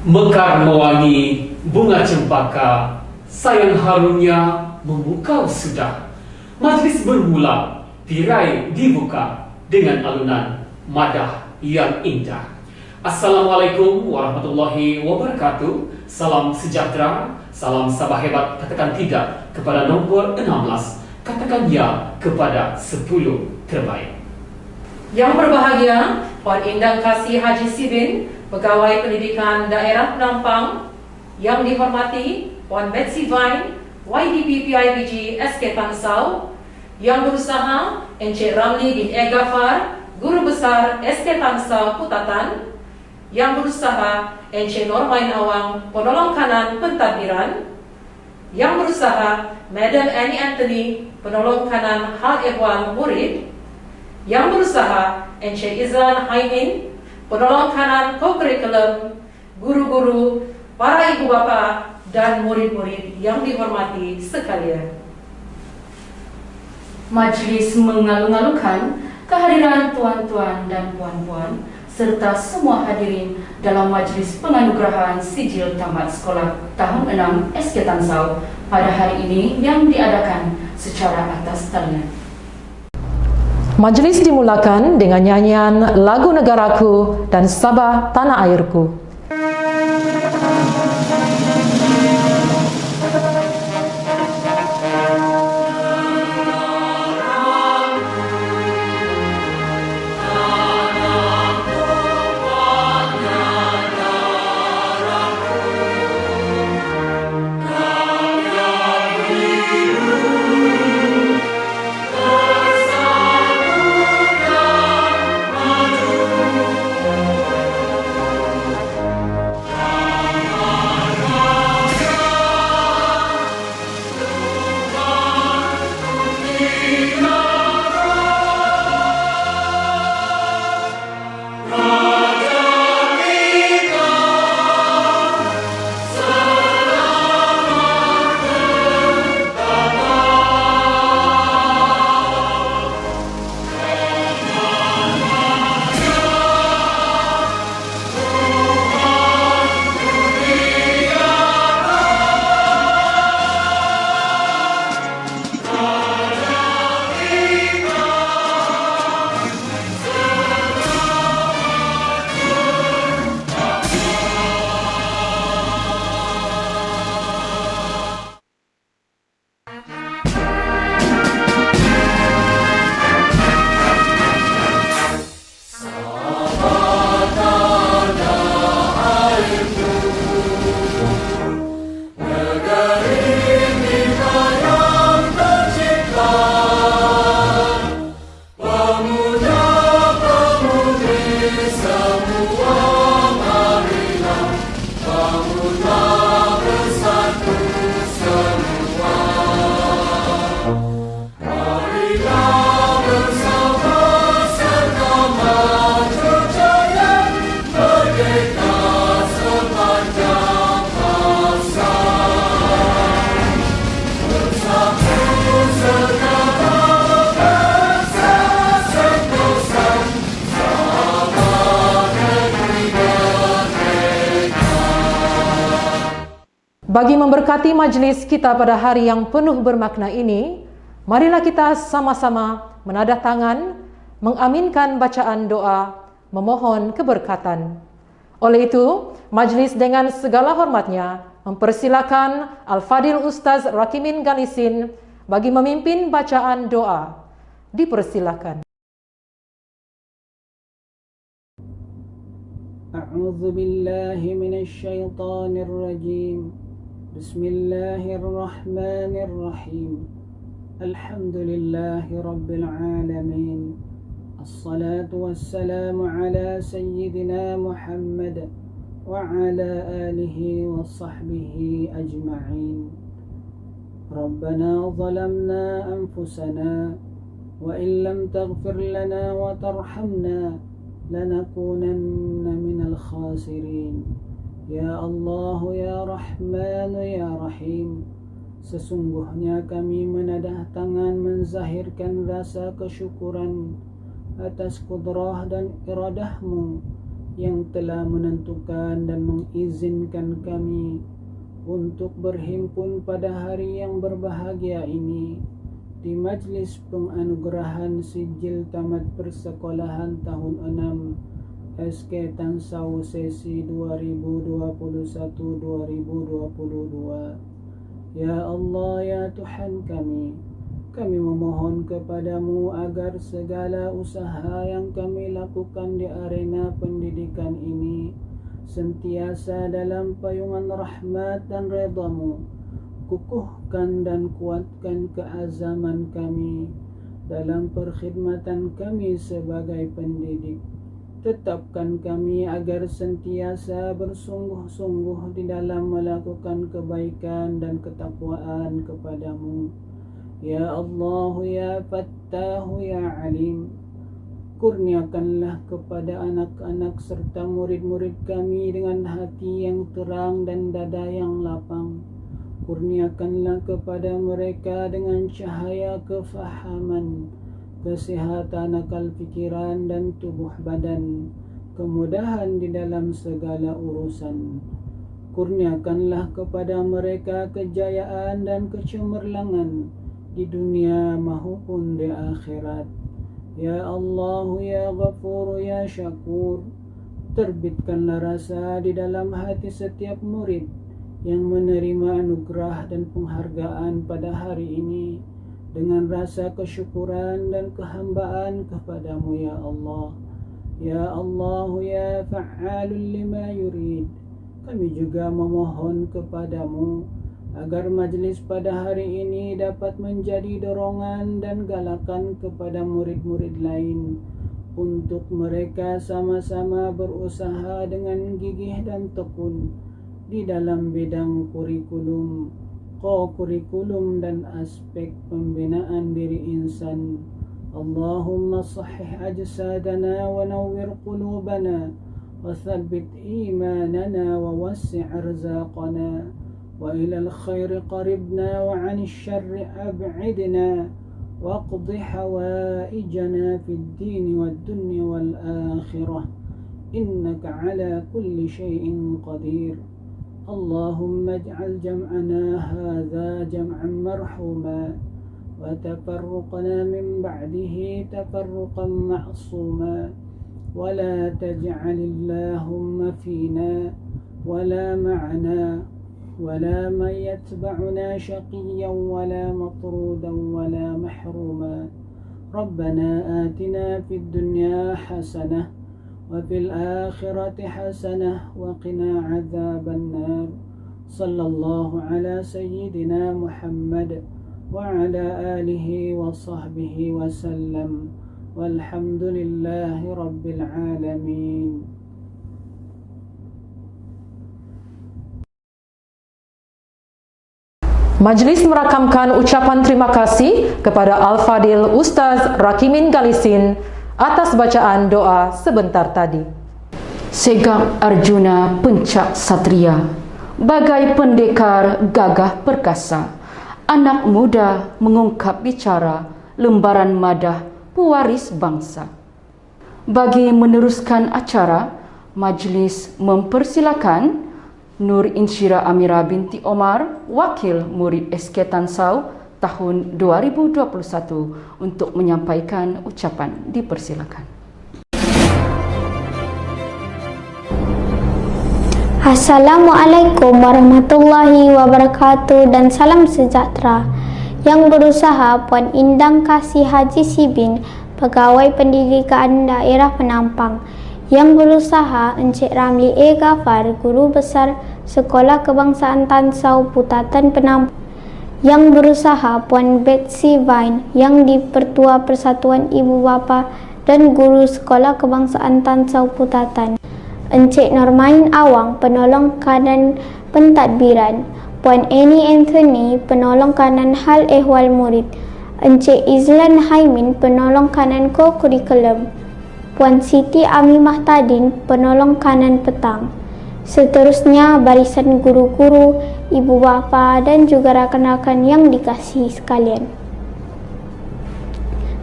Mekar mewangi bunga cempaka, sayang harumnya memukau sudah. Majlis bermula, tirai dibuka dengan alunan madah yang indah. Assalamualaikum warahmatullahi wabarakatuh. Salam sejahtera, salam sabah hebat. Katakan tidak kepada nombor 16. Katakan ya kepada 10 terbaik. Yang berbahagia, Puan Indang Kasih Haji Sibin, Pegawai Pendidikan Daerah Penampang. Yang dihormati Puan Betsy Vine, YDP PIBG SK Tangsau. Yang berusaha Encik Ramli bin Egafar, Guru Besar SK Tangsau Putatan. Yang berusaha Encik Normain Awang, Penolong Kanan Pentadbiran. Yang berusaha Madam Annie Anthony, Penolong Kanan Hal Ehwal Murid. Yang berusaha Encik Izlan Haimin, Penolong Kanan Co-Curriculum, guru-guru, para ibu bapa dan murid-murid yang dihormati sekalian. Majlis mengalu-alukan kehadiran tuan-tuan dan puan-puan serta semua hadirin dalam majlis penganugerahan sijil tamat sekolah tahun 6 SK Tangsau pada hari ini yang diadakan secara atas talian. Majlis dimulakan dengan nyanyian lagu negaraku dan Sabah tanah airku. Bagi memberkati majlis kita pada hari yang penuh bermakna ini, marilah kita sama-sama menadah tangan, mengaminkan bacaan doa, memohon keberkatan. Oleh itu, majlis dengan segala hormatnya mempersilakan Al-Fadil Ustaz Rakimin Ganisin bagi memimpin bacaan doa. Dipersilakan. A'udzu billahi minasy syaithanir rajim. Bismillahirrahmanirrahim. Alhamdulillahi rabbil alamin. Assalatu wassalamu ala sayyidina Muhammad wa ala alihi wa sahbihi ajma'in. Rabbana zalamna anfusana wa in lam taghfir lana wa tarhamna lanakunanna minal khasirin. Ya Allah, Ya Rahman, Ya Rahim, sesungguhnya kami menadah tangan menzahirkan rasa kesyukuran atas kudrah dan iradahmu yang telah menentukan dan mengizinkan kami untuk berhimpun pada hari yang berbahagia ini di majlis penganugerahan sijil tamat persekolahan tahun 6 SK Tan Sau sesi 2021-2022. Ya Allah, ya Tuhan kami memohon kepadamu agar segala usaha yang kami lakukan di arena pendidikan ini sentiasa dalam payungan rahmat dan redha-Mu. Kukuhkan dan kuatkan keazaman kami dalam perkhidmatan kami sebagai pendidik. Tetapkan kami agar sentiasa bersungguh-sungguh di dalam melakukan kebaikan dan ketakwaan kepadamu. Ya Allah, ya Fattahu, ya Alim, kurniakanlah kepada anak-anak serta murid-murid kami dengan hati yang terang dan dada yang lapang. Kurniakanlah kepada mereka dengan cahaya kefahaman, kesehatan akal fikiran dan tubuh badan, kemudahan di dalam segala urusan. Kurniakanlah kepada mereka kejayaan dan kecemerlangan di dunia maupun di akhirat. Ya Allah, ya Ghafur, ya Syakur, terbitkanlah rasa di dalam hati setiap murid yang menerima anugerah dan penghargaan pada hari ini dengan rasa kesyukuran dan kehambaan kepadamu, ya Allah. Ya Allah, ya Fa'alul lima yurid, kami juga memohon kepadamu agar majlis pada hari ini dapat menjadi dorongan dan galakan kepada murid-murid lain untuk mereka sama-sama berusaha dengan gigih dan tekun di dalam bidang kurikulum, ko-kurikulum dan aspek pembinaan diri insan. Allahumma sahih ajsadana wa nawwir qulubana wa thabbit imanana wa wassi' arzaqana wa ilal khairi qaribna wa 'anil syarri ab'idna wa qdi hawaijana fid din wad dunya wal akhirah innaka 'ala kulli syai'in qadir. Allahumma ij'al jam'ana hadza jam'an marhuma wa tafarruqana min ba'dihi tafarruqan ma'suma wa la taj'alillahumma fina wa la ma'ana ولا من يتبعنا شقيا ولا مطرودا ولا محروما. ربنا آتنا في الدنيا حسنة وفي الآخرة حسنة وقنا عذاب النار. صلى الله على سيدنا محمد وعلى آله وصحبه وسلم والحمد لله رب العالمين. Majlis merakamkan ucapan terima kasih kepada Al-Fadil Ustaz Rakimin Galisin atas bacaan doa sebentar tadi. Segak Arjuna Pencak Satria, bagai pendekar gagah perkasa, anak muda mengungkap bicara, lembaran madah pewaris bangsa. Bagi meneruskan acara, majlis mempersilakan Nur Insyira Amira binti Omar, wakil murid SK Tan Sau tahun 2021 untuk menyampaikan ucapan. Dipersilakan. Assalamualaikum warahmatullahi wabarakatuh dan salam sejahtera. Yang berusaha Puan Indang Kasih Haji Sibin, Pegawai Pendidikan Daerah Penampang. Yang berusaha Encik Ramli A. Ghaffar, Guru Besar Sekolah Kebangsaan Tan Sau Putatan Penampang. Yang berusaha Puan Betsy Vine, yang di-Pertua Persatuan Ibu Bapa dan Guru Sekolah Kebangsaan Tan Sau Putatan. Encik Normain Awang, Penolong Kanan Pentadbiran. Puan Annie Anthony, Penolong Kanan Hal Ehwal Murid. Encik Izlan Haimin, Penolong Kanan Co-Kurikulum. Puan Siti Amimah Tadin, Penolong Kanan Petang. Seterusnya barisan guru-guru, ibu bapa dan juga rakan-rakan yang dikasihi sekalian.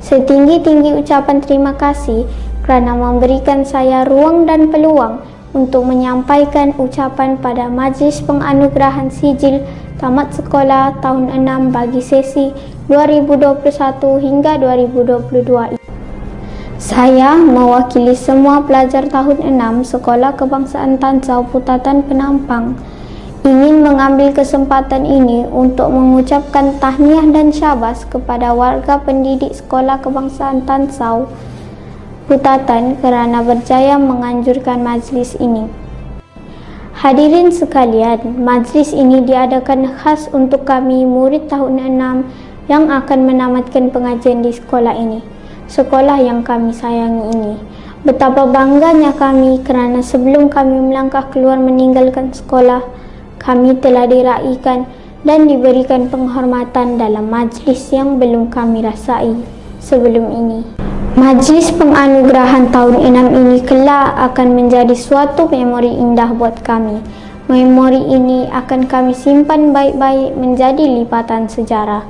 Setinggi-tinggi ucapan terima kasih kerana memberikan saya ruang dan peluang untuk menyampaikan ucapan pada Majlis Penganugerahan Sijil Tamat Sekolah tahun 6 bagi sesi 2021 hingga 2022 ini. Saya mewakili semua pelajar tahun 6 Sekolah Kebangsaan Tansau Putatan Penampang ingin mengambil kesempatan ini untuk mengucapkan tahniah dan syabas kepada warga pendidik Sekolah Kebangsaan Tansau Putatan kerana berjaya menganjurkan majlis ini. Hadirin sekalian, majlis ini diadakan khas untuk kami murid tahun 6 yang akan menamatkan pengajian di sekolah ini, sekolah yang kami sayangi ini. Betapa bangganya kami kerana sebelum kami melangkah keluar meninggalkan sekolah, kami telah diraikan dan diberikan penghormatan dalam majlis yang belum kami rasai sebelum ini. Majlis penganugerahan tahun 6 ini kelak akan menjadi suatu memori indah buat kami. Memori ini akan kami simpan baik-baik menjadi lipatan sejarah.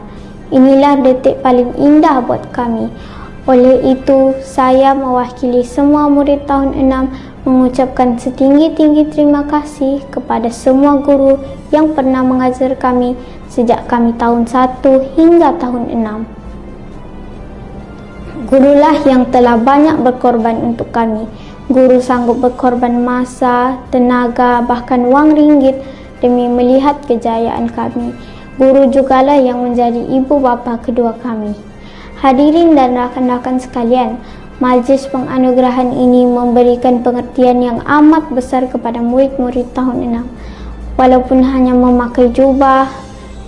Inilah detik paling indah buat kami. Oleh itu, saya mewakili semua murid tahun 6 mengucapkan setinggi-tinggi terima kasih kepada semua guru yang pernah mengajar kami sejak kami tahun 1 hingga tahun 6. Gurulah yang telah banyak berkorban untuk kami. Guru sanggup berkorban masa, tenaga, bahkan wang ringgit demi melihat kejayaan kami. Guru jugalah yang menjadi ibu bapa kedua kami. Hadirin dan rakan-rakan sekalian, majlis penganugerahan ini memberikan pengertian yang amat besar kepada murid-murid tahun 6. Walaupun hanya memakai jubah,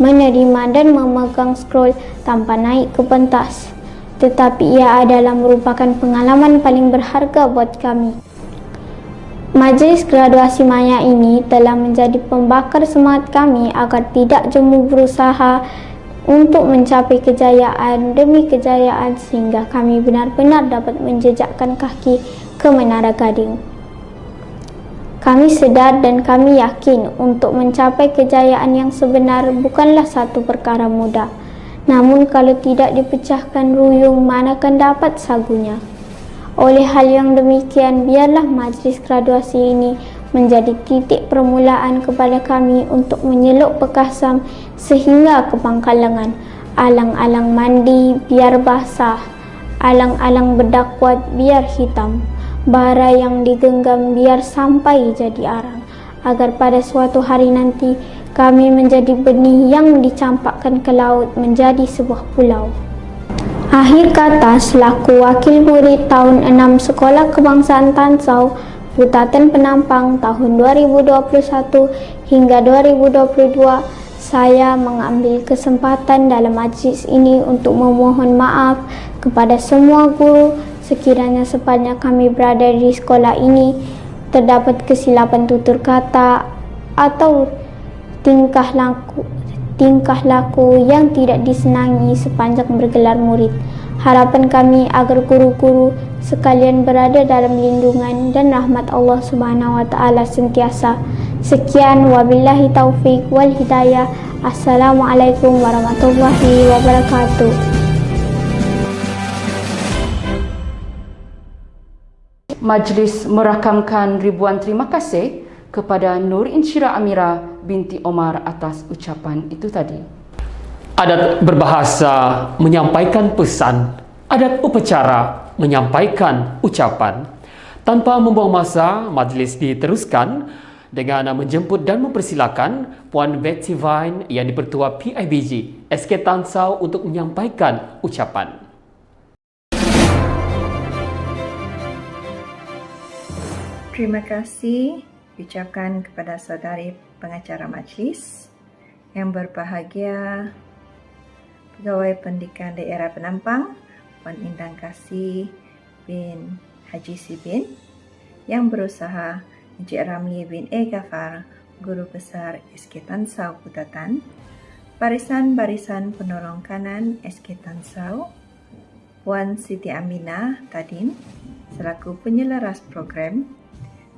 menerima dan memegang scroll tanpa naik ke pentas, tetapi ia adalah merupakan pengalaman paling berharga buat kami. Majlis graduasi maya ini telah menjadi pembakar semangat kami agar tidak jemu berusaha untuk mencapai kejayaan demi kejayaan sehingga kami benar-benar dapat menjejakkan kaki ke Menara Gading. Kami sedar dan kami yakin untuk mencapai kejayaan yang sebenar bukanlah satu perkara mudah. Namun kalau tidak dipecahkan ruyung, manakan dapat sagunya. Oleh hal yang demikian, biarlah majlis graduasi ini menjadi titik permulaan kepada kami untuk menyeluk pekasam sehingga ke pangkal lengan. Alang-alang mandi biar basah, alang-alang berdakwat biar hitam, bara yang digenggam biar sampai jadi arang, agar pada suatu hari nanti kami menjadi benih yang dicampakkan ke laut menjadi sebuah pulau. Akhir kata, selaku wakil murid tahun 6 Sekolah Kebangsaan Tansau Putatan Penampang tahun 2021 hingga 2022, saya mengambil kesempatan dalam majlis ini untuk memohon maaf kepada semua guru sekiranya sepanjang kami berada di sekolah ini terdapat kesilapan tutur kata atau tingkah laku yang tidak disenangi sepanjang bergelar murid. Harapan kami agar guru-guru sekalian berada dalam lindungan dan rahmat Allah Subhanahu wa taala sentiasa. Sekian, wabillahi taufik wal hidayah. Assalamualaikum warahmatullahi wabarakatuh. Majlis merakamkan ribuan terima kasih kepada Nur Insyirah Amira binti Omar atas ucapan itu tadi. Adat berbahasa menyampaikan pesan, adat upacara menyampaikan ucapan. Tanpa membuang masa, majlis diteruskan dengan menjemput dan mempersilakan Puan Betsy Vine yang dipertua PIBG SK Tansau untuk menyampaikan ucapan. Terima kasih diucapkan kepada saudari pengacara majlis yang berbahagia, Pegawai Pendidikan Daerah Penampang Puan Indang Kasih bin Haji Sibin, yang berusaha Encik Ramli bin A. Gafar, Guru Besar SK Tansau Putatan, Barisan-Barisan Penolong Kanan SK Tansau, Puan Siti Aminah Tadin selaku penyelaras program,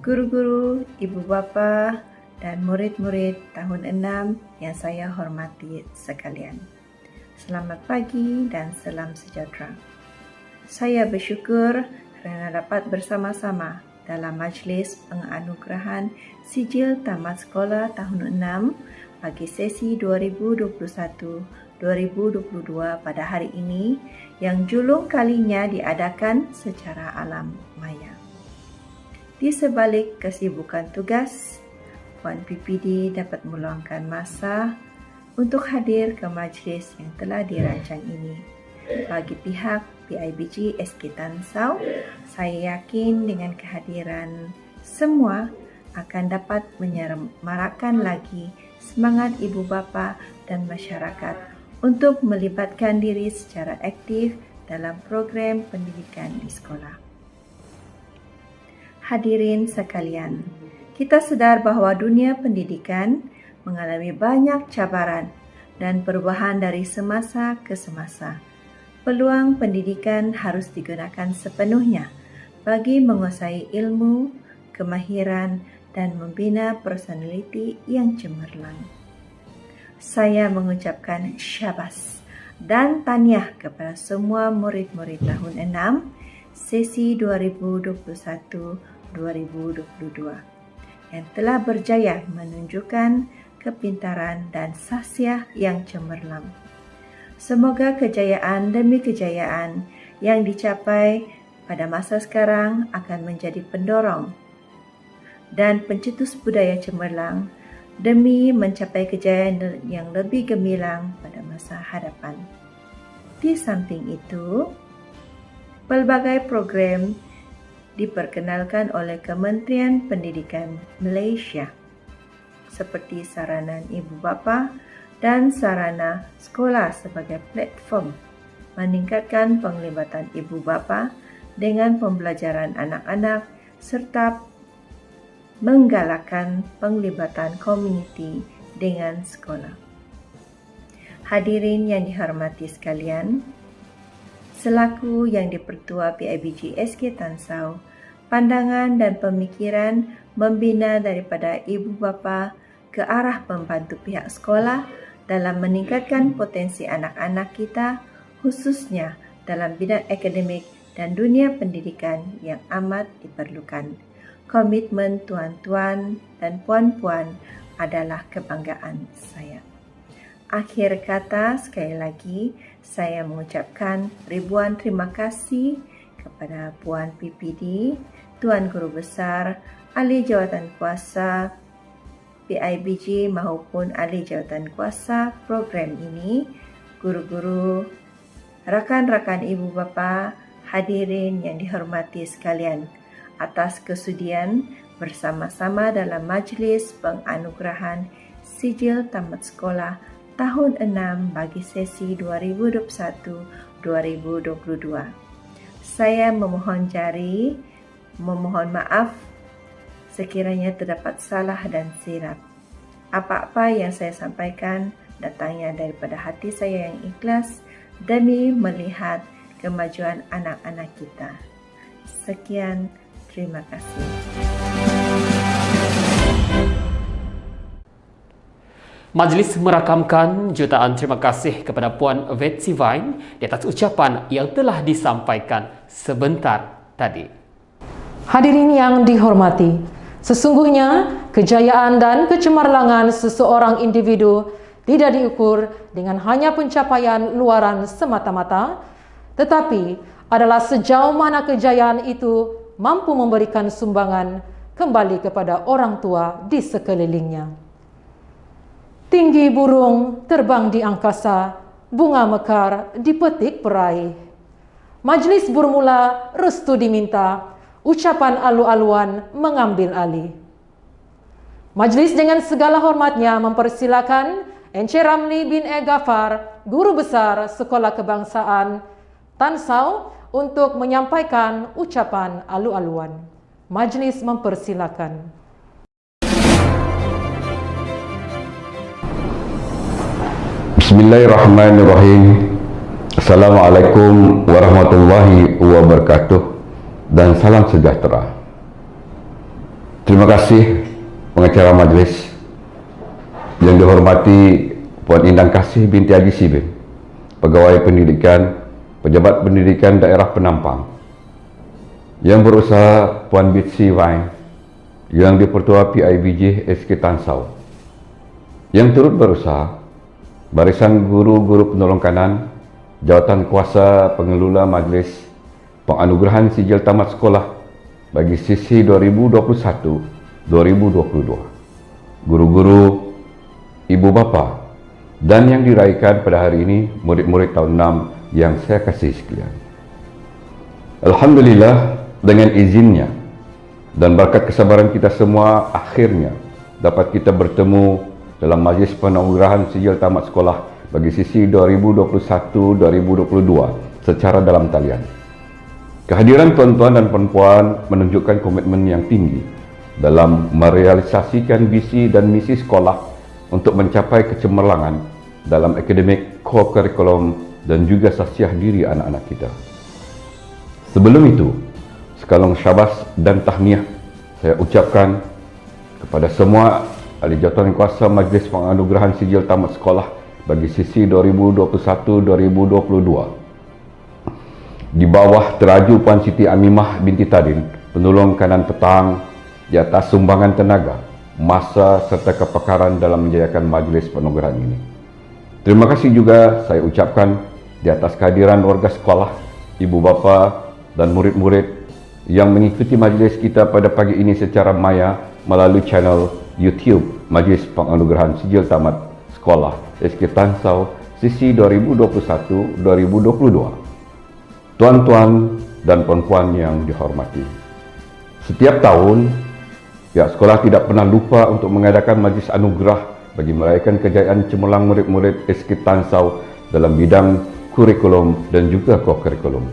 guru-guru, ibu bapa dan murid-murid tahun 6 yang saya hormati sekalian. Selamat pagi dan salam sejahtera. Saya bersyukur kerana dapat bersama-sama dalam Majlis Penganugerahan Sijil Tamat Sekolah Tahun 6 bagi sesi 2021-2022 pada hari ini yang julung kalinya diadakan secara alam maya. Di sebalik kesibukan tugas, Puan PPD dapat meluangkan masa untuk hadir ke majlis yang telah dirancang ini. Bagi pihak PIBG SK Tansau, saya yakin dengan kehadiran semua akan dapat menyemarakkan lagi semangat ibu bapa dan masyarakat untuk melibatkan diri secara aktif dalam program pendidikan di sekolah. Hadirin sekalian, kita sedar bahawa dunia pendidikan mengalami banyak cabaran dan perubahan dari semasa ke semasa. Peluang pendidikan harus digunakan sepenuhnya bagi menguasai ilmu, kemahiran, dan membina personaliti yang cemerlang. Saya mengucapkan syabas dan tahniah kepada semua murid-murid tahun 6 sesi 2021-2022 yang telah berjaya menunjukkan kepintaran dan sahsiah yang cemerlang. Semoga kejayaan demi kejayaan yang dicapai pada masa sekarang akan menjadi pendorong dan pencetus budaya cemerlang demi mencapai kejayaan yang lebih gemilang pada masa hadapan. Di samping itu, pelbagai program diperkenalkan oleh Kementerian Pendidikan Malaysia seperti saranan ibu bapa dan sarana sekolah sebagai platform meningkatkan penglibatan ibu bapa dengan pembelajaran anak-anak serta menggalakkan penglibatan komuniti dengan sekolah. Hadirin yang dihormati sekalian, selaku yang dipertua PIBG SK Tansau, pandangan dan pemikiran membina daripada ibu bapa ke arah membantu pihak sekolah dalam meningkatkan potensi anak-anak kita, khususnya dalam bidang akademik dan dunia pendidikan yang amat diperlukan. Komitmen tuan-tuan dan puan-puan adalah kebanggaan saya. Akhir kata, sekali lagi, saya mengucapkan ribuan terima kasih kepada Puan PPD, Tuan Guru Besar, Ahli Jawatan Kuasa PIBG maupun ahli jawatan kuasa program ini, guru-guru, rakan-rakan ibu bapa, hadirin yang dihormati sekalian, atas kesudian bersama-sama dalam Majlis Penganugerahan Sijil Tamat Sekolah Tahun 6 bagi sesi 2021-2022. Saya memohon maaf sekiranya terdapat salah dan silap. Apa-apa yang saya sampaikan datangnya daripada hati saya yang ikhlas demi melihat kemajuan anak-anak kita. Sekian, terima kasih. Majlis merakamkan jutaan terima kasih kepada Puan Betsy Vine di atas ucapan yang telah disampaikan sebentar tadi. Hadirin yang dihormati, sesungguhnya kejayaan dan kecemerlangan seseorang individu tidak diukur dengan hanya pencapaian luaran semata-mata, tetapi adalah sejauh mana kejayaan itu mampu memberikan sumbangan kembali kepada orang tua di sekelilingnya. Tinggi burung terbang di angkasa, bunga mekar dipetik peraih. Majlis bermula, restu diminta, ucapan alu-aluan mengambil alih. Majlis dengan segala hormatnya mempersilakan Encik Ramli bin E. Ghaffar, Guru Besar Sekolah Kebangsaan Tansau untuk menyampaikan ucapan alu-aluan. Majlis mempersilakan. Bismillahirrahmanirrahim. Assalamualaikum warahmatullahi wabarakatuh dan salam sejahtera. Terima kasih pengacara majlis yang dihormati Puan Indang Kasih binti Haji Sibin, Pegawai Pendidikan, Pejabat Pendidikan Daerah Penampang. Yang berusaha Puan Bitsy Vine, yang di-Pertua PIBG SK Tansau. Yang turut berusaha barisan guru-guru penolong kanan, jawatan kuasa pengelola Majlis Penganugerahan Sijil Tamat Sekolah bagi sesi 2021-2022. Guru-guru, ibu bapa, dan yang diraihkan pada hari ini murid-murid tahun 6 yang saya kasih sekalian. Alhamdulillah, dengan izinnya dan berkat kesabaran kita semua, akhirnya dapat kita bertemu dalam Majlis Penganugerahan Sijil Tamat Sekolah bagi sesi 2021-2022 secara dalam talian. Kehadiran tuan-tuan dan puan-puan menunjukkan komitmen yang tinggi dalam merealisasikan visi dan misi sekolah untuk mencapai kecemerlangan dalam akademik, co-curriculum dan juga sasiah diri anak-anak kita. Sebelum itu, sekalong syabas dan tahniah saya ucapkan kepada semua ahli jawatan kuasa Majlis Penganugerahan Sijil Tamat Sekolah bagi sesi 2021-2022. Di bawah teraju Puan Siti Amimah binti Tadin, penolong kanan petang, di atas sumbangan tenaga, masa serta kepakaran dalam menjayakan majlis penganugerahan ini. Terima kasih juga saya ucapkan di atas kehadiran warga sekolah, ibu bapa dan murid-murid yang mengikuti majlis kita pada pagi ini secara maya melalui channel YouTube Majlis Penganugerahan Sijil Tamat Sekolah SK Tansau sesi 2021-2022. Tuan-tuan dan puan-puan yang dihormati, setiap tahun pihak sekolah tidak pernah lupa untuk mengadakan majlis anugerah bagi merayakan kejayaan cemerlang murid-murid SK Tansau dalam bidang kurikulum dan juga co-curriculum.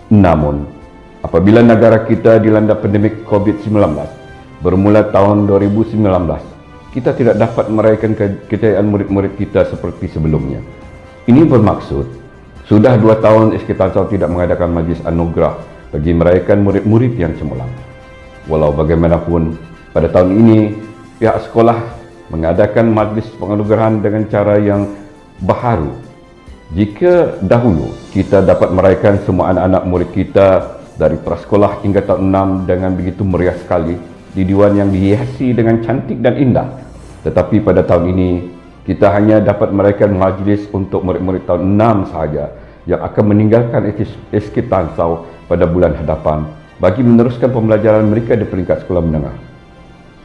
Namun, apabila negara kita dilanda pandemik COVID-19 bermula tahun 2019, kita tidak dapat merayakan kejayaan murid-murid kita seperti sebelumnya. Ini bermaksud sudah 2 tahun SK Tansau tidak mengadakan majlis anugerah bagi merayakan murid-murid yang cemerlang. Walau bagaimanapun, pada tahun ini pihak sekolah mengadakan majlis penganugerahan dengan cara yang baharu. Jika dahulu kita dapat merayakan semua anak-anak murid kita dari prasekolah hingga tahun 6 dengan begitu meriah sekali di diwan yang dihiasi dengan cantik dan indah, tetapi pada tahun ini kita hanya dapat merayakan majlis untuk murid-murid tahun 6 sahaja yang akan meninggalkan SK Tansau pada bulan hadapan bagi meneruskan pembelajaran mereka di peringkat sekolah menengah.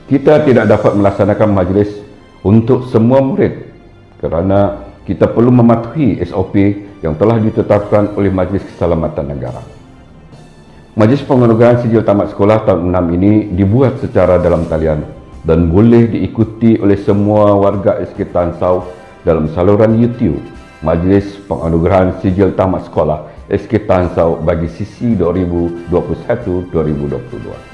Kita tidak dapat melaksanakan majlis untuk semua murid kerana kita perlu mematuhi SOP yang telah ditetapkan oleh Majlis Keselamatan Negara. Majlis Penganugerahan Sijil Tamat Sekolah tahun 6 ini dibuat secara dalam talian dan boleh diikuti oleh semua warga SK Tansau dalam saluran YouTube Majlis Penganugerahan Sijil Tamat Sekolah SK Tansau bagi sesi 2021-2022.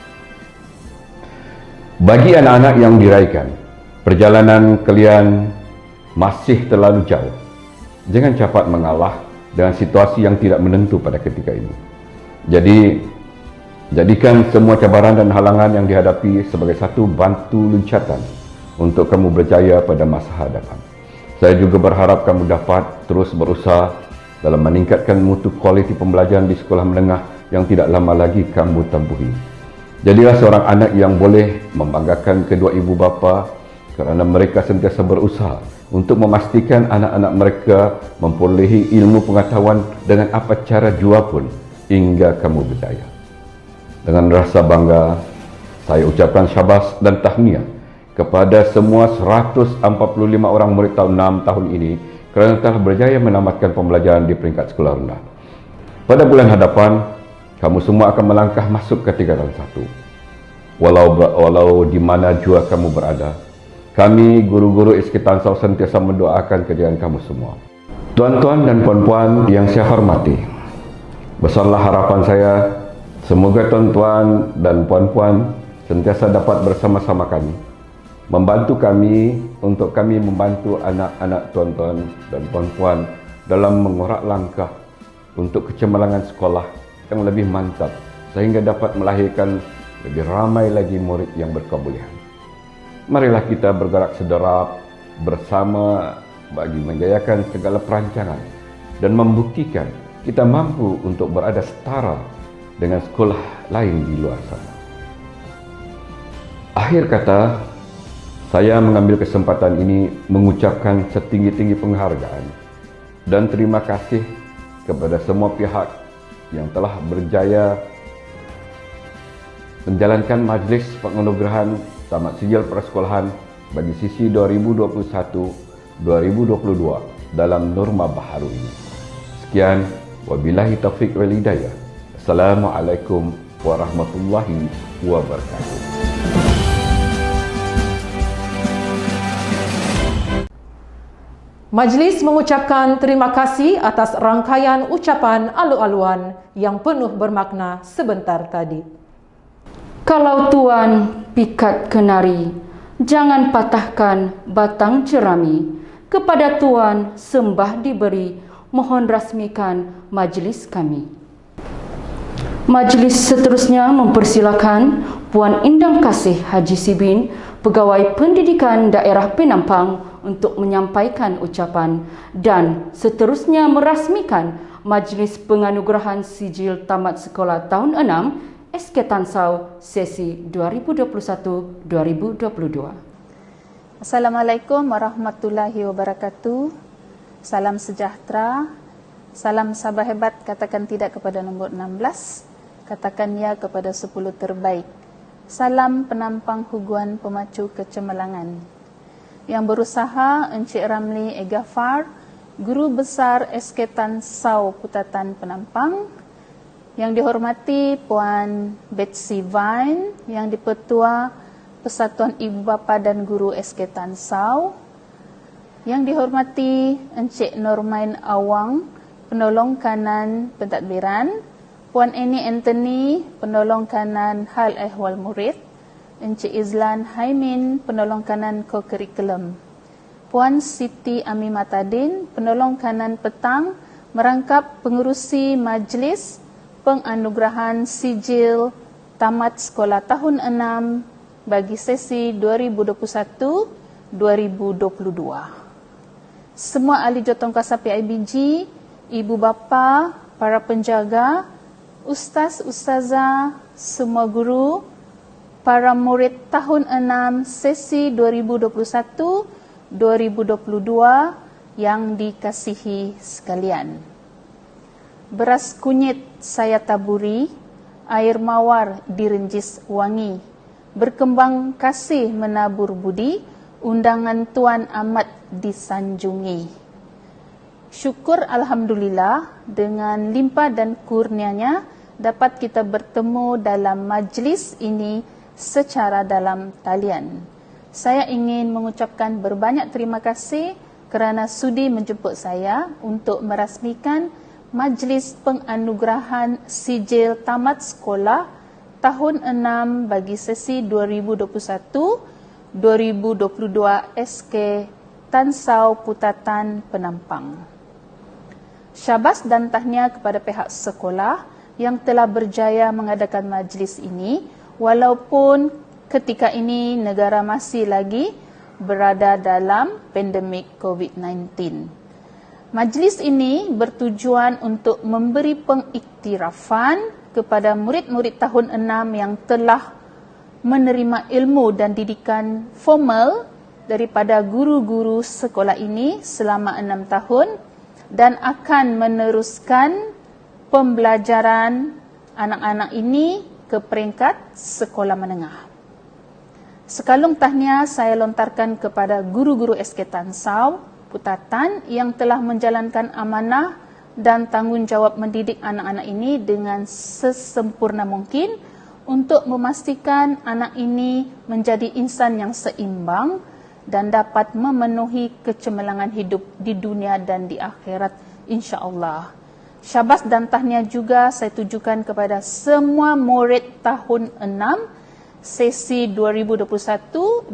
Bagi anak-anak yang diraihkan, perjalanan kalian masih terlalu jauh. Jangan cepat mengalah dengan situasi yang tidak menentu pada ketika ini. Jadi, jadikan semua cabaran dan halangan yang dihadapi sebagai satu bantu loncatan untuk kamu berjaya pada masa hadapan. Saya juga berharap kamu dapat terus berusaha dalam meningkatkan mutu kualiti pembelajaran di sekolah menengah yang tidak lama lagi kamu tempuhi. Jadilah seorang anak yang boleh membanggakan kedua ibu bapa kerana mereka sentiasa berusaha untuk memastikan anak-anak mereka memperolehi ilmu pengetahuan dengan apa cara jua pun hingga kamu berjaya. Dengan rasa bangga, saya ucapkan syabas dan tahniah kepada semua 145 orang murid tahun 6 tahun ini kerana telah berjaya menamatkan pembelajaran di peringkat sekolah rendah. Pada bulan hadapan, kamu semua akan melangkah masuk ke tingkatan 1. Walau di mana jua kamu berada, kami guru-guru SK Tansau sentiasa mendoakan kejayaan kamu semua. Tuan-tuan dan puan-puan yang saya hormati, besarlah harapan saya semoga tuan-tuan dan puan-puan sentiasa dapat bersama-sama kami, membantu kami untuk kami membantu anak-anak tuan-tuan dan puan-puan dalam mengorak langkah untuk kecemerlangan sekolah yang lebih mantap sehingga dapat melahirkan lebih ramai lagi murid yang berkebolehan. Marilah kita bergerak sederap bersama bagi menjayakan segala perancangan dan membuktikan kita mampu untuk berada setara dengan sekolah lain di luar sana. Akhir kata, saya mengambil kesempatan ini mengucapkan setinggi-tinggi penghargaan dan terima kasih kepada semua pihak yang telah berjaya menjalankan Majlis Penganugerahan Tamat Sijil Persekolahan bagi sisi 2021-2022 dalam norma baharu ini. Sekian, wabillahi taufiq wal hidayah. Assalamualaikum warahmatullahi wabarakatuh. Majlis mengucapkan terima kasih atas rangkaian ucapan alu-aluan yang penuh bermakna sebentar tadi. Kalau tuan pikat kenari, jangan patahkan batang jerami. Kepada tuan sembah diberi, mohon rasmikan majlis kami. Majlis seterusnya mempersilakan Puan Indang Kasih Haji Sibin, Pegawai Pendidikan Daerah Penampang untuk menyampaikan ucapan dan seterusnya merasmikan Majlis Penganugerahan Sijil Tamat Sekolah Tahun 6 SK Tansau sesi 2021-2022. Assalamualaikum warahmatullahi wabarakatuh. Salam sejahtera. Salam sabah hebat, katakan tidak kepada nombor 16. Katakan ya kepada 10 terbaik. Salam penampang huguan pemacu kecemerlangan. Yang berusaha Encik Ramli Egafar, Guru Besar SK Tansau Putatan Penampang. Yang dihormati Puan Betsy Vine, yang dipertua Persatuan Ibu Bapa dan Guru SK Tansau. Yang dihormati Encik Normain Awang, Penolong Kanan Pentadbiran. Puan Eni Anthony, Penolong Kanan Hal Ehwal Murid. Encik Izlan Haimin, Penolong Kanan Co-Curriculum. Puan Siti Ami Matadin, Penolong Kanan Petang, merangkap pengurusi Majlis Penganugerahan Sijil Tamat Sekolah Tahun 6 bagi sesi 2021-2022. Semua ahli jawatankuasa PIBG, ibu bapa, para penjaga, ustaz, ustazah, semua guru, para murid tahun 6 sesi 2021-2022 yang dikasihi sekalian. Beras kunyit saya taburi, air mawar direnjis wangi, berkembang kasih menabur budi, undangan tuan amat disanjungi. Syukur Alhamdulillah, dengan limpah dan kurnianya dapat kita bertemu dalam majlis ini secara dalam talian. Saya ingin mengucapkan berbanyak terima kasih kerana sudi menjemput saya untuk merasmikan Majlis Penganugerahan Sijil Tamat Sekolah Tahun 6 bagi sesi 2021-2022 SK Tansau Putatan Penampang. Syabas dan tahniah kepada pihak sekolah yang telah berjaya mengadakan majlis ini walaupun ketika ini negara masih lagi berada dalam pandemik COVID-19. Majlis ini bertujuan untuk memberi pengiktirafan kepada murid-murid tahun 6 yang telah menerima ilmu dan didikan formal daripada guru-guru sekolah ini selama 6 tahun dan akan meneruskan pembelajaran anak-anak ini ke peringkat sekolah menengah. Sekalung tahniah saya lontarkan kepada guru-guru SK Tansau Putatan yang telah menjalankan amanah dan tanggungjawab mendidik anak-anak ini dengan sesempurna mungkin untuk memastikan anak ini menjadi insan yang seimbang dan dapat memenuhi kecemerlangan hidup di dunia dan di akhirat insya-Allah. Syabas dan tahniah juga saya tujukan kepada semua murid tahun 6 sesi 2021-2022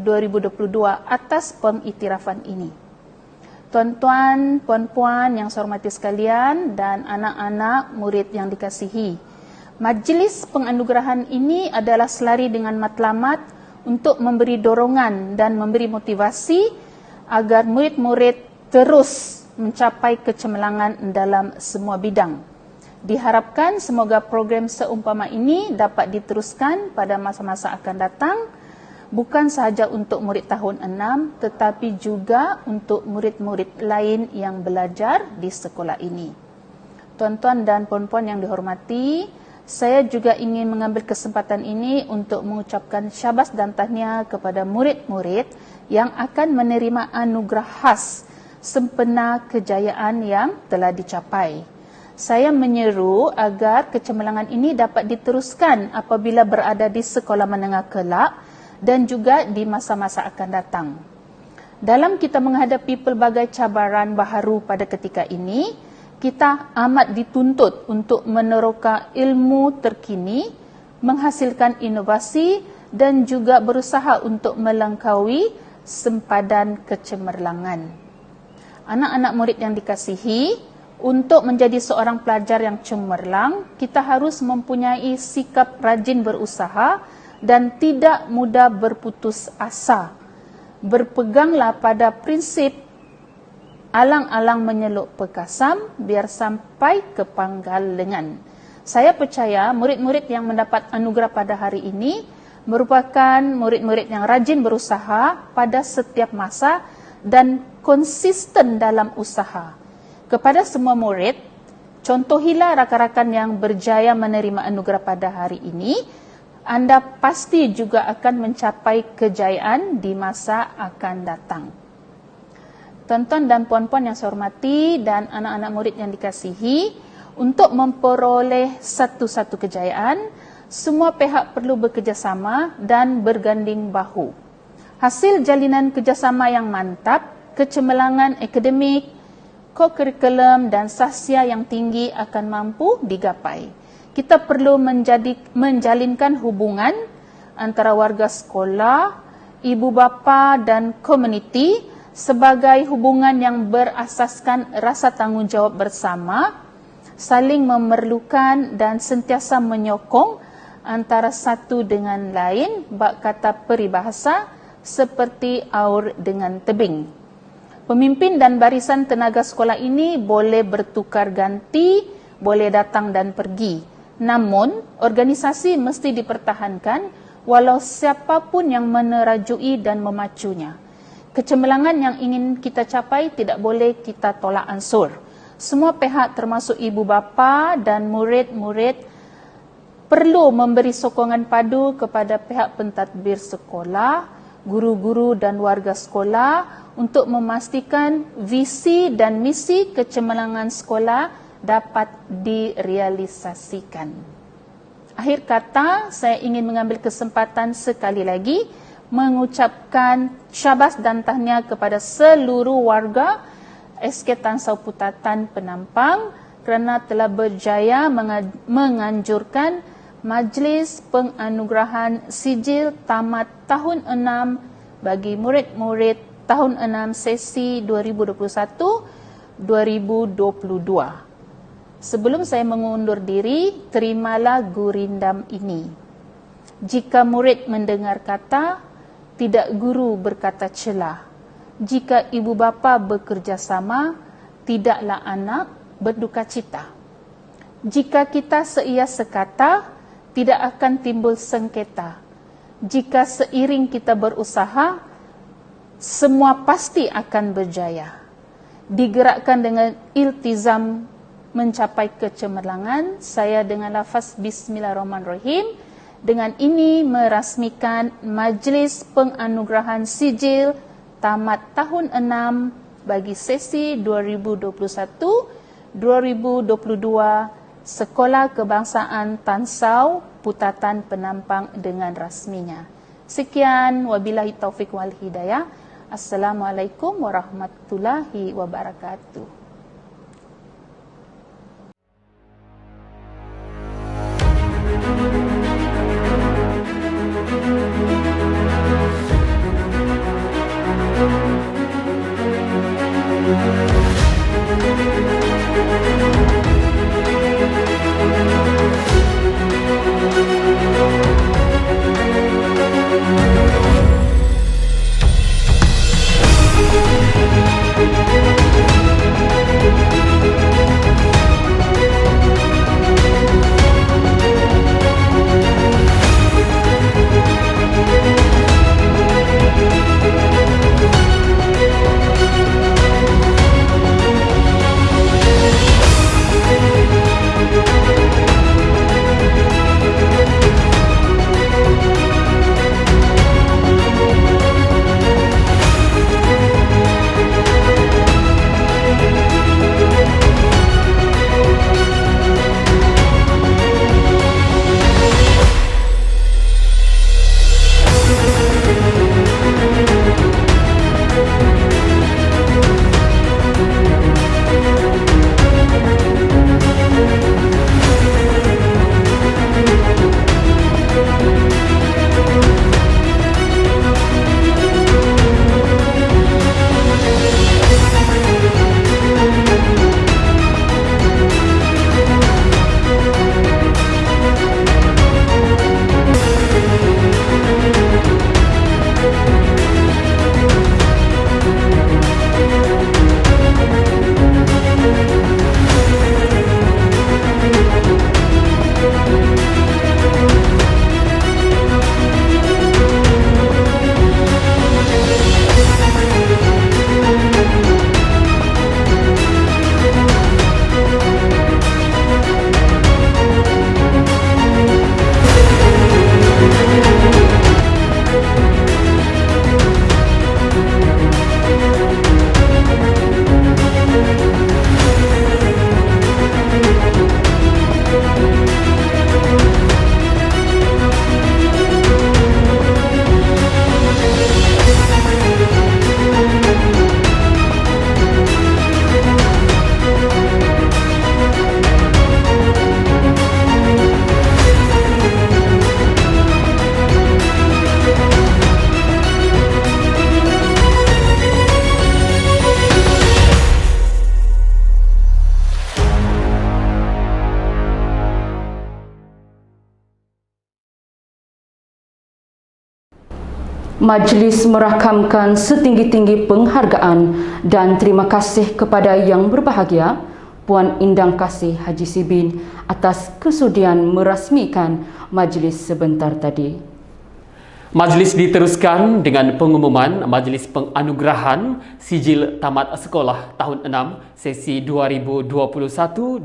atas pengiktirafan ini. Tuan-tuan, puan-puan yang saya hormati sekalian dan anak-anak murid yang dikasihi. Majlis penganugerahan ini adalah selari dengan matlamat untuk memberi dorongan dan memberi motivasi agar murid-murid terus mencapai kecemerlangan dalam semua bidang. Diharapkan semoga program seumpama ini dapat diteruskan pada masa-masa akan datang, bukan sahaja untuk murid tahun 6 tetapi juga untuk murid-murid lain yang belajar di sekolah ini. Tuan-tuan dan puan-puan yang dihormati, saya juga ingin mengambil kesempatan ini untuk mengucapkan syabas dan tahniah kepada murid-murid yang akan menerima anugerah khas sempena kejayaan yang telah dicapai. Saya menyeru agar kecemerlangan ini dapat diteruskan apabila berada di sekolah menengah kelak dan juga di masa-masa akan datang. Dalam kita menghadapi pelbagai cabaran baharu pada ketika ini, kita amat dituntut untuk meneroka ilmu terkini, menghasilkan inovasi dan juga berusaha untuk melangkaui sempadan kecemerlangan. Anak-anak murid yang dikasihi, untuk menjadi seorang pelajar yang cemerlang, kita harus mempunyai sikap rajin berusaha dan tidak mudah berputus asa. Berpeganglah pada prinsip alang-alang menyeluk pekasam biar sampai ke panggal lengan. Saya percaya murid-murid yang mendapat anugerah pada hari ini merupakan murid-murid yang rajin berusaha pada setiap masa dan konsisten dalam usaha. Kepada semua murid, contohilah rakan-rakan yang berjaya menerima anugerah pada hari ini. Anda pasti juga akan mencapai kejayaan di masa akan datang. Tuan-tuan dan puan-puan yang saya hormati dan anak-anak murid yang dikasihi, untuk memperoleh satu-satu kejayaan, semua pihak perlu bekerjasama dan berganding bahu. Hasil jalinan kerjasama yang mantap, kecemerlangan akademik, ko-kurikulum dan sahsia yang tinggi akan mampu digapai. Kita perlu menjalinkan hubungan antara warga sekolah, ibu bapa dan komuniti sebagai hubungan yang berasaskan rasa tanggungjawab bersama, saling memerlukan dan sentiasa menyokong antara satu dengan lain, bak kata peribahasa seperti aur dengan tebing. Pemimpin dan barisan tenaga sekolah ini boleh bertukar ganti, boleh datang dan pergi. Namun, organisasi mesti dipertahankan walau siapapun yang menerajui dan memacunya. Kecemerlangan yang ingin kita capai tidak boleh kita tolak ansur. Semua pihak termasuk ibu bapa dan murid-murid perlu memberi sokongan padu kepada pihak pentadbir sekolah, guru-guru dan warga sekolah untuk memastikan visi dan misi kecemerlangan sekolah dapat direalisasikan. Akhir kata, saya ingin mengambil kesempatan sekali lagi mengucapkan syabas dan tahniah kepada seluruh warga SK Tan Sau Putatan Penampang kerana telah berjaya menganjurkan Majlis Penganugerahan Sijil Tamat Tahun 6 bagi murid-murid Tahun 6 sesi 2021-2022. Sebelum saya mengundur diri, terimalah gurindam ini. Jika murid mendengar kata, tidak guru berkata celah. Jika ibu bapa bekerjasama, tidaklah anak berduka cita. Jika kita seia sekata, tidak akan timbul sengketa. Jika seiring kita berusaha, semua pasti akan berjaya. Digerakkan dengan iltizam mencapai kecemerlangan, saya dengan lafaz Bismillahirrahmanirrahim, dengan ini merasmikan Majlis Penganugerahan Sijil Tamat Tahun 6 bagi sesi 2021-2022 Sekolah Kebangsaan Tan Sau Putatan Penampang dengan rasminya. Sekian, wabillahi taufik wal hidayah. Assalamualaikum warahmatullahi wabarakatuh. Majlis merakamkan setinggi-tinggi penghargaan dan terima kasih kepada Yang Berbahagia Puan Indang Kasih Haji Sibin atas kesudian merasmikan majlis sebentar tadi. Majlis diteruskan dengan pengumuman Majlis Penganugerahan Sijil Tamat Sekolah Tahun 6 sesi 2021-2022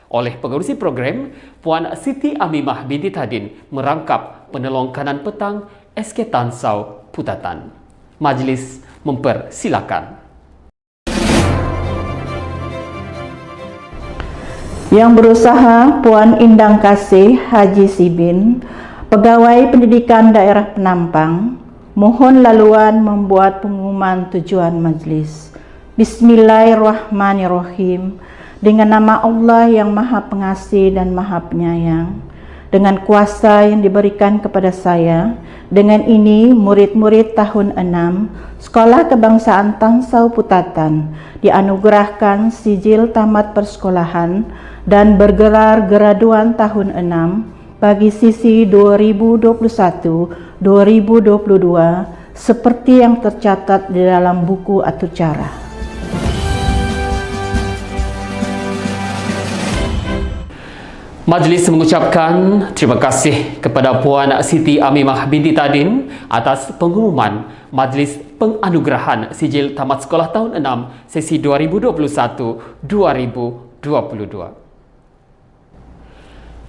oleh pengerusi program Puan Siti Amimah binti Tadin merangkap penolong kanan petang SK Tansau Putatan. Majlis mempersilakan. Yang berusaha Puan Indang Kasih Haji Sibin, Pegawai Pendidikan Daerah Penampang, mohon laluan membuat pengumuman tujuan majlis. Bismillahirrahmanirrahim. Dengan nama Allah yang Maha Pengasih dan Maha Penyayang, dengan kuasa yang diberikan kepada saya, dengan ini murid-murid tahun 6 Sekolah Kebangsaan Tansau Putatan dianugerahkan sijil tamat persekolahan dan bergelar graduan tahun 6 bagi sisi 2021-2022 seperti yang tercatat di dalam buku atur cara. Majlis mengucapkan terima kasih kepada Puan Siti Amimah binti Tadin atas pengumuman Majlis Penganugerahan Sijil Tamat Sekolah Tahun 6 sesi 2021-2022.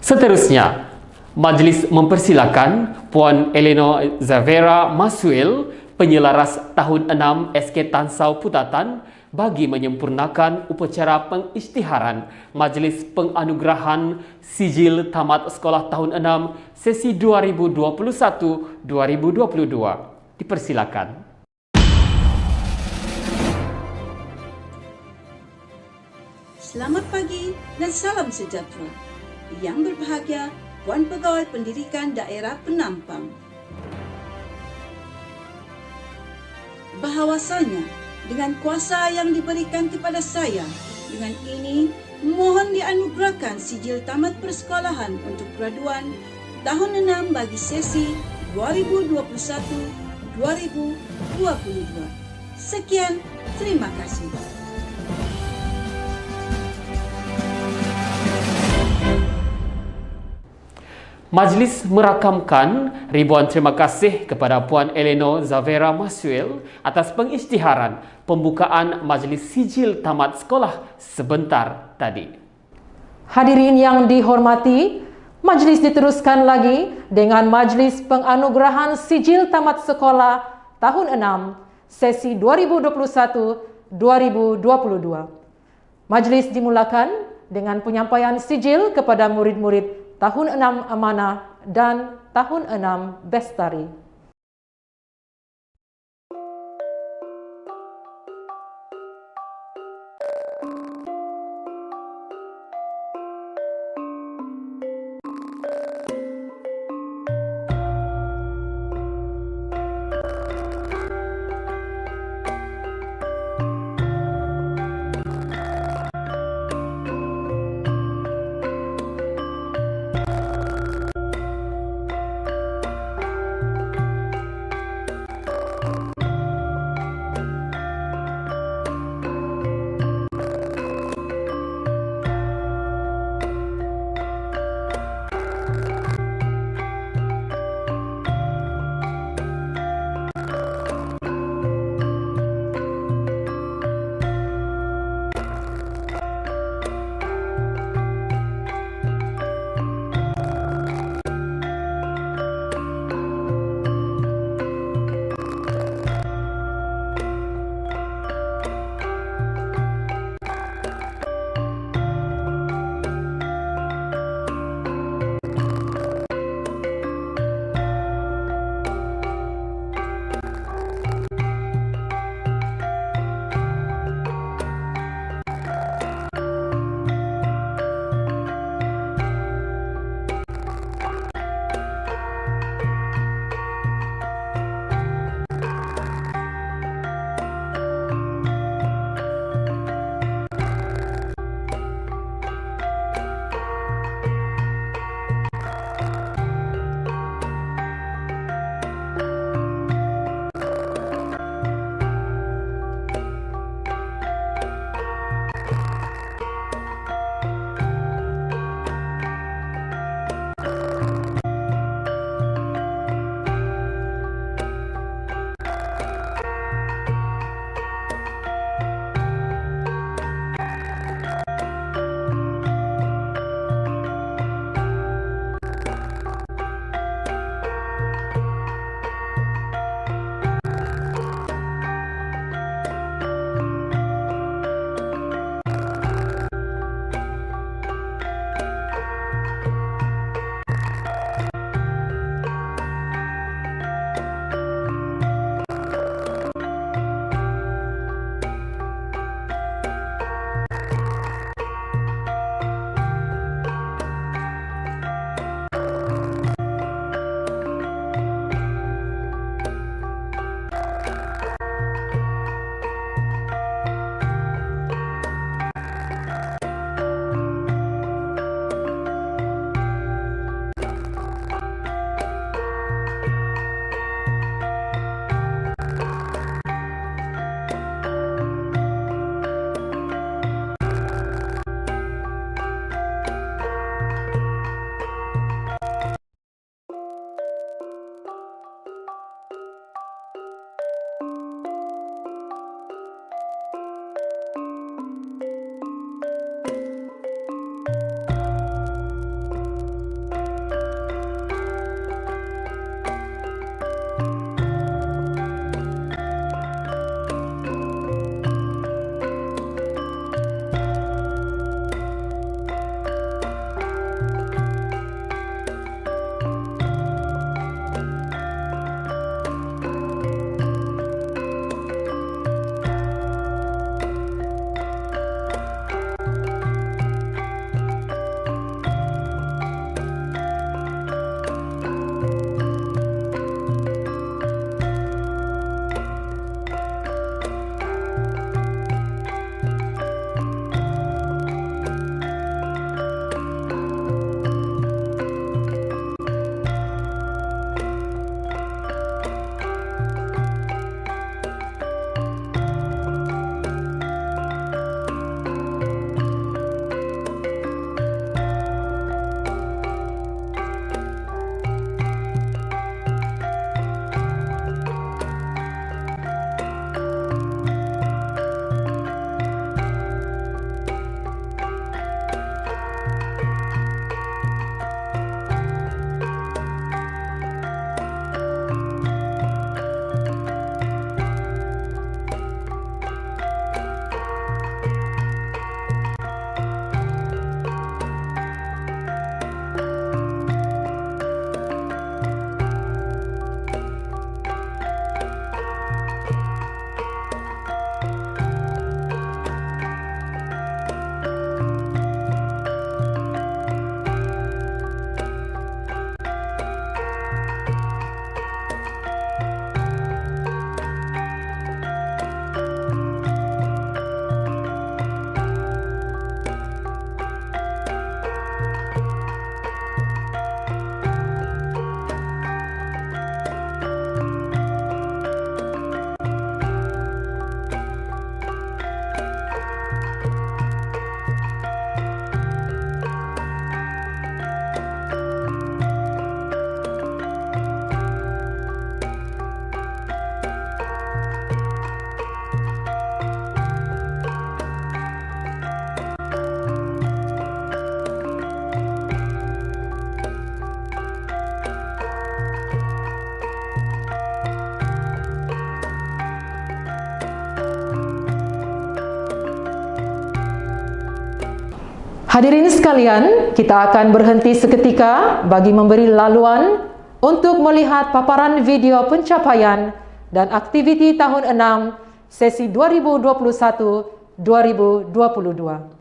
Seterusnya, Majlis mempersilakan Puan Eleanor Zavera Maswil, penyelaras tahun 6 SK Tansau Putatan, bagi menyempurnakan upacara pengisytiharan Majlis Penganugerahan Sijil Tamat Sekolah Tahun 6 sesi 2021-2022. Dipersilakan. Selamat pagi dan salam sejahtera. Yang berbahagia Puan Pegawai Pendidikan Daerah Penampang. Bahawasanya, dengan kuasa yang diberikan kepada saya, dengan ini mohon dianugerahkan sijil tamat persekolahan untuk graduan tahun 6 bagi sesi 2021-2022. Sekian, terima kasih. Majlis merakamkan ribuan terima kasih kepada Puan Eleanor Zavera Maswil atas pengisytiharan pembukaan Majlis Sijil Tamat Sekolah sebentar tadi. Hadirin yang dihormati, majlis diteruskan lagi dengan Majlis Penganugerahan Sijil Tamat Sekolah Tahun 6 sesi 2021-2022. Majlis dimulakan dengan penyampaian sijil kepada murid-murid Tahun 6 Amanah dan Tahun 6 Bestari. Hadirin sekalian, kita akan berhenti seketika bagi memberi laluan untuk melihat paparan video pencapaian dan aktiviti tahun 6 sesi 2021-2022.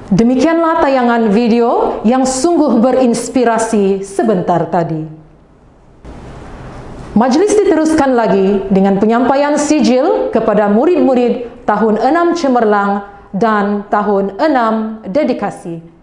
Demikianlah tayangan video yang sungguh berinspirasi sebentar tadi. Majlis diteruskan lagi dengan penyampaian sijil kepada murid-murid tahun 6 cemerlang dan tahun 6 dedikasi.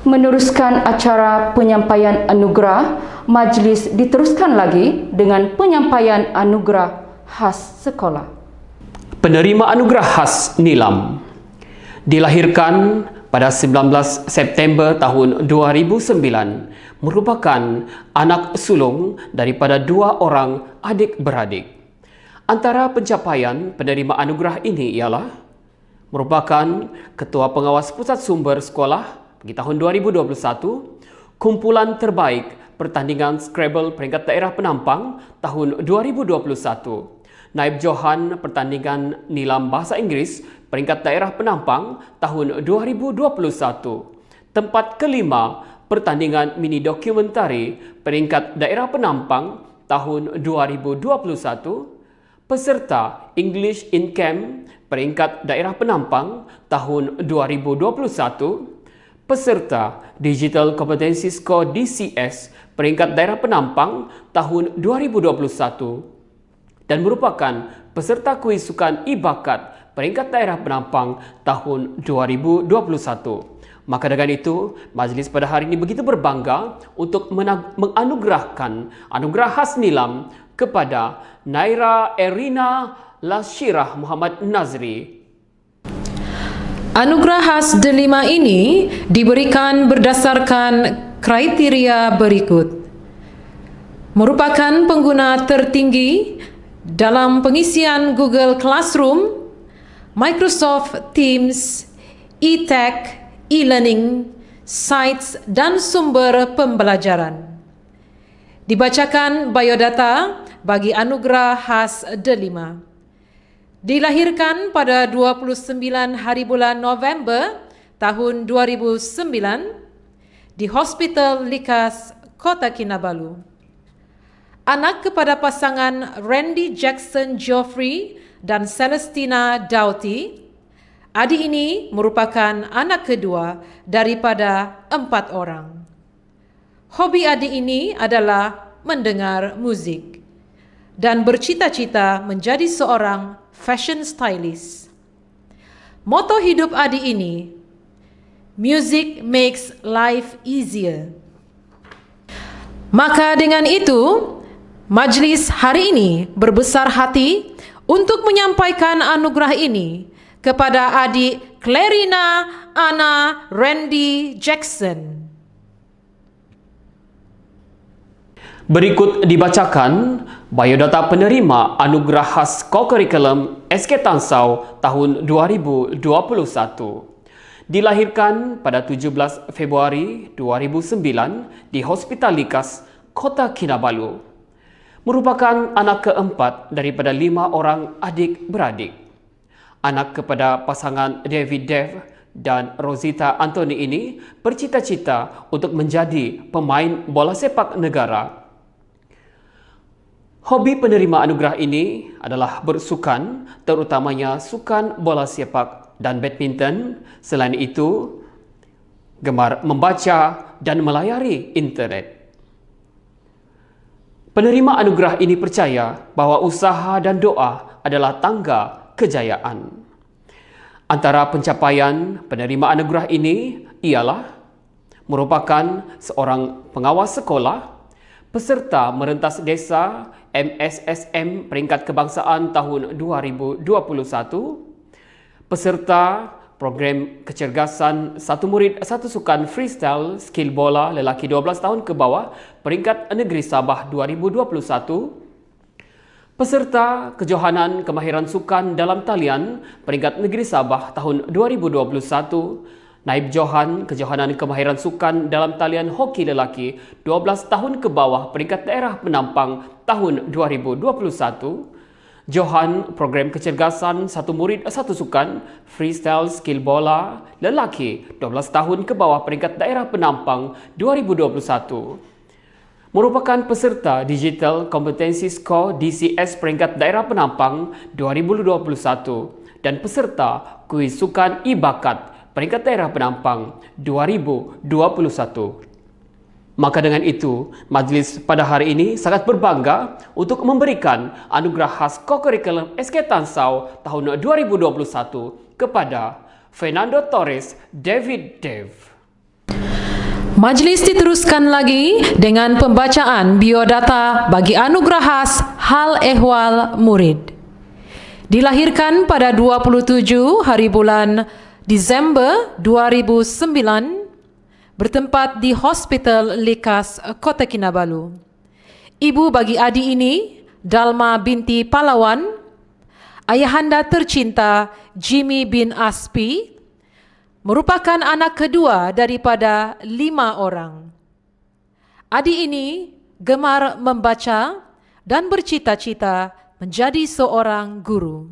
Meneruskan acara penyampaian anugerah, majlis diteruskan lagi dengan penyampaian anugerah khas sekolah. Penerima anugerah khas Nilam dilahirkan pada 19 September tahun 2009, merupakan anak sulung daripada 2 orang adik-beradik. Antara pencapaian penerima anugerah ini ialah merupakan Ketua Pengawas Pusat Sumber Sekolah bagi tahun 2021, kumpulan terbaik pertandingan Scrabble peringkat daerah Penampang tahun 2021, Naib Johan pertandingan Nilam Bahasa Inggeris peringkat daerah Penampang tahun 2021, tempat kelima pertandingan mini dokumentari peringkat daerah Penampang tahun 2021, peserta English in Camp peringkat daerah Penampang tahun 2021, peserta Digital Competency Score DCS peringkat daerah Penampang tahun 2021 dan merupakan peserta kuis sukan e-bakat peringkat daerah Penampang tahun 2021. Maka dengan itu, majlis pada hari ini begitu berbangga untuk menganugerahkan anugerah khas Nilam kepada Naira Erina Lashirah Muhammad Nazri. Anugerah khas Delima ini diberikan berdasarkan kriteria berikut. Merupakan pengguna tertinggi dalam pengisian Google Classroom, Microsoft Teams, e-tech, e-learning, sites dan sumber pembelajaran. Dibacakan biodata bagi anugerah khas Delima. Dilahirkan pada 29 hari bulan November tahun 2009 di Hospital Likas, Kota Kinabalu. Anak kepada pasangan Randy Jackson Geoffrey dan Celestina Doughty. Adik ini merupakan anak kedua daripada 4 orang. Hobi adik ini adalah mendengar muzik dan bercita-cita menjadi seorang fashion stylist. Moto hidup adik ini, music makes life easier. Maka dengan itu, majlis hari ini berbesar hati untuk menyampaikan anugerah ini kepada adik Clarina Anna Randy Jackson. Berikut dibacakan biodata penerima anugerah khas co-curriculum SK Tansau tahun 2021. Dilahirkan pada 17 Februari 2009 di Hospital Likas, Kota Kinabalu. Merupakan anak keempat daripada 5 orang adik-beradik. Anak kepada pasangan David Dev dan Rosita Anthony ini bercita-cita untuk menjadi pemain bola sepak negara. Hobi penerima anugerah ini adalah bersukan, terutamanya sukan bola sepak dan badminton. Selain itu, gemar membaca dan melayari internet. Penerima anugerah ini percaya bahawa usaha dan doa adalah tangga kejayaan. Antara pencapaian penerima anugerah ini ialah merupakan seorang pengawas sekolah, peserta merentas desa MSSM peringkat kebangsaan tahun 2021, peserta program kecergasan satu murid satu sukan freestyle skill bola lelaki 12 tahun ke bawah peringkat negeri Sabah 2021, peserta kejohanan kemahiran sukan dalam talian peringkat negeri Sabah tahun 2021, Naib Johan kejohanan kemahiran sukan dalam talian hoki lelaki 12 tahun ke bawah peringkat daerah Penampang tahun 2021, Johan program kecergasan satu murid satu sukan freestyle skill bola lelaki 12 tahun ke bawah peringkat daerah Penampang 2021. Merupakan peserta Digital Competency Score DCS peringkat daerah Penampang 2021 dan peserta kuis sukan e-bakat peringkat daerah Penampang 2021. Maka dengan itu, majlis pada hari ini sangat berbangga untuk memberikan anugerah khas co-curriculum SK Tansau tahun 2021 kepada Fernando Torres David Dev. Majlis diteruskan lagi dengan pembacaan biodata bagi anugerah khas hal ehwal murid. Dilahirkan pada 27 hari bulan Disember 2009, bertempat di Hospital Likas, Kota Kinabalu. Ibu bagi Adi ini, Dalma binti Palawan, ayahanda tercinta Jimmy bin Aspi, merupakan anak kedua daripada 5 orang. Adi ini gemar membaca dan bercita-cita menjadi seorang guru.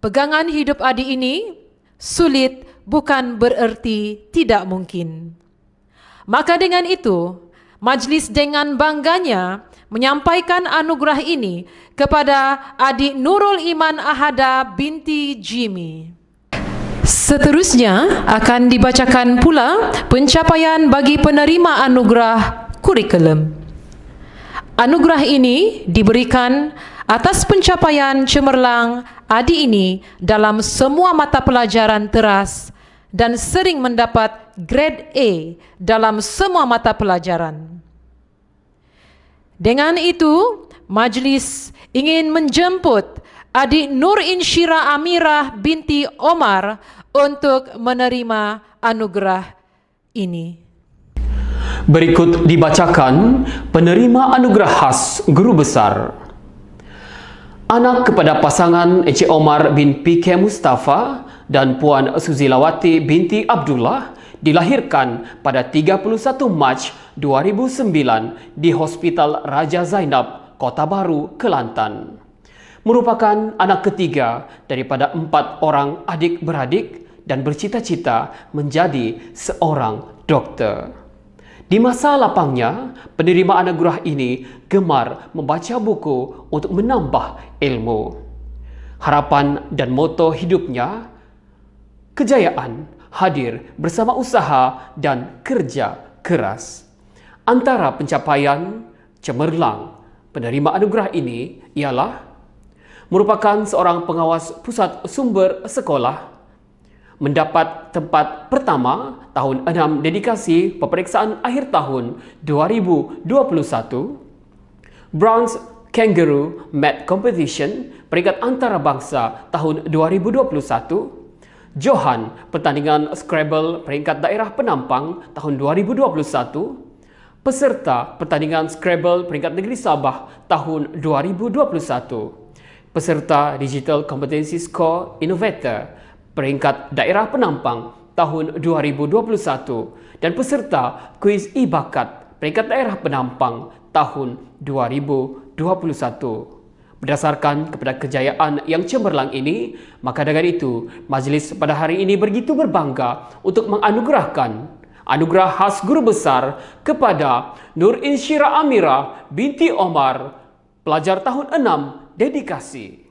Pegangan hidup Adi ini sulit bukan bererti tidak mungkin. Maka dengan itu, majlis dengan bangganya menyampaikan anugerah ini kepada adik Nurul Iman Ahada binti Jimmy. Seterusnya akan dibacakan pula pencapaian bagi penerima anugerah kurikulum. Anugerah ini diberikan atas pencapaian cemerlang Adi ini dalam semua mata pelajaran teras dan sering mendapat grade A dalam semua mata pelajaran. Dengan itu, majlis ingin menjemput adik Nur Insyira Amirah binti Omar untuk menerima anugerah ini. Berikut dibacakan penerima anugerah khas guru besar. Anak kepada pasangan Encik Omar bin PK Mustafa dan Puan Suzilawati binti Abdullah dilahirkan pada 31 Mac 2009 di Hospital Raja Zainab, Kota Baru, Kelantan. Merupakan anak ketiga daripada 4 orang adik-beradik dan bercita-cita menjadi seorang doktor. Di masa lapangnya, penerima anugerah ini gemar membaca buku untuk menambah ilmu. Harapan dan moto hidupnya, kejayaan hadir bersama usaha dan kerja keras. Antara pencapaian cemerlang penerima anugerah ini ialah merupakan seorang pengawas pusat sumber sekolah, mendapat tempat pertama tahun 6 dedikasi peperiksaan akhir tahun 2021, Bronze Kangaroo Math Competition peringkat antarabangsa tahun 2021, Johan pertandingan Scrabble peringkat daerah Penampang tahun 2021, peserta pertandingan Scrabble peringkat negeri Sabah tahun 2021, peserta Digital Competency Score Innovator peringkat daerah Penampang tahun 2021 dan peserta kuis e-bakat peringkat daerah Penampang tahun 2021. Berdasarkan kepada kejayaan yang cemerlang ini, maka dengan itu majlis pada hari ini begitu berbangga untuk menganugerahkan anugerah khas guru besar kepada Nur Insyira Amirah binti Omar, pelajar tahun 6 dedikasi.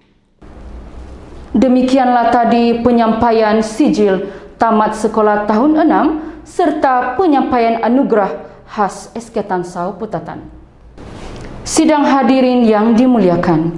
Demikianlah tadi penyampaian sijil tamat sekolah tahun 6 serta penyampaian anugerah khas SK Tan Sau Putatan. Sidang hadirin yang dimuliakan,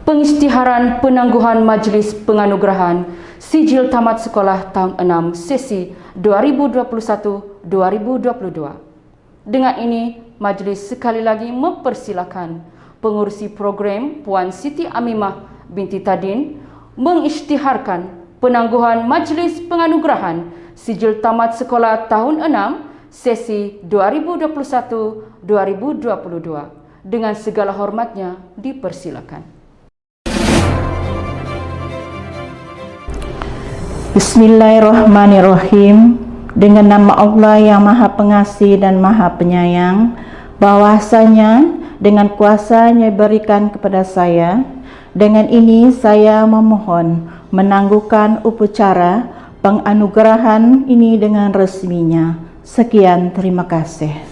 pengisytiharan penangguhan majlis penganugerahan sijil tamat sekolah tahun 6 sesi 2021-2022. Dengan ini, majlis sekali lagi mempersilakan pengurusi program Puan Siti Amimah binti Tadin mengisytiharkan penangguhan majlis penganugerahan sijil tamat sekolah tahun 6 sesi 2021-2022. Dengan segala hormatnya dipersilakan. Bismillahirrahmanirrahim. Dengan nama Allah yang Maha Pengasih dan Maha Penyayang, bahwasanya dengan kuasa-Nya berikan kepada saya, dengan ini saya memohon menangguhkan upacara penganugerahan ini dengan resminya. Sekian, terima kasih.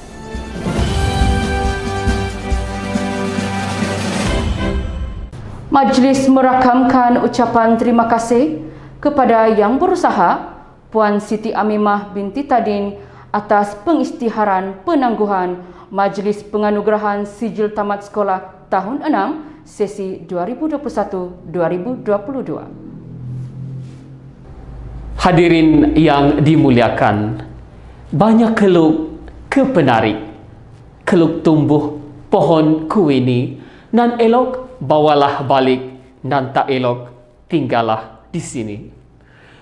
Majlis merakamkan ucapan terima kasih kepada yang berusaha Puan Siti Amimah binti Tadin atas pengisytiharan penangguhan Majlis Penganugerahan Sijil Tamat Sekolah tahun 6 sesi 2021-2022. Hadirin yang dimuliakan, Banyak keluk ke penarik, keluk tumbuh pohon kuini, nan elok bawalah balik, nan tak elok tinggallah di sini.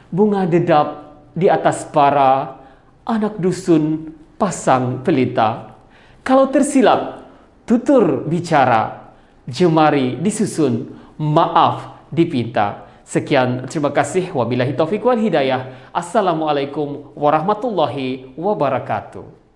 Bunga dedap di atas para anak dusun pasang pelita. Kalau tersilap tutur bicara, jemari disusun, maaf dipinta. Sekian, terima kasih. Wabillahi taufiq wal hidayah. Assalamualaikum warahmatullahi wabarakatuh.